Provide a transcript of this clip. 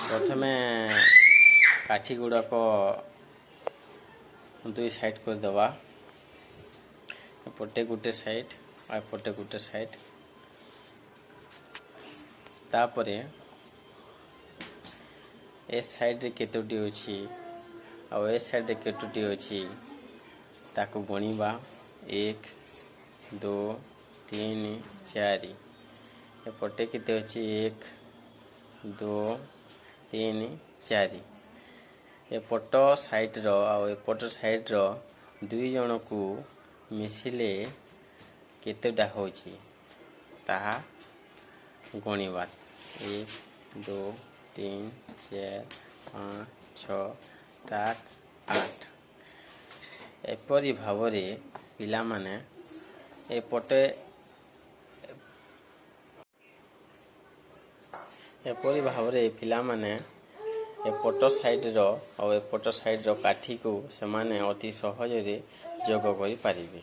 प्रथमे काठी गुड़ाक दुई साइड कर दवा एपटे गोटे साइड और एपटे गोटे साइड तापरे ए साइड रे केतोटी अछि और ए साइड रे केतोटी अछि ताको गणिबा 1 2 3 4 एपटे केते अछि 1 2 3 4 एपट साइड रो और एपट साइड रो दुई जन को मिसिले केतेटा होछि ताहा गणिबा 1 2 3 4 5 6 7 8 एपरी भावरे पिला माने एपटे एपरी भावरे पिला माने एपट साइड रो और एपट साइड रो काठी को से माने अति सहज रे जोग करि पारिबे।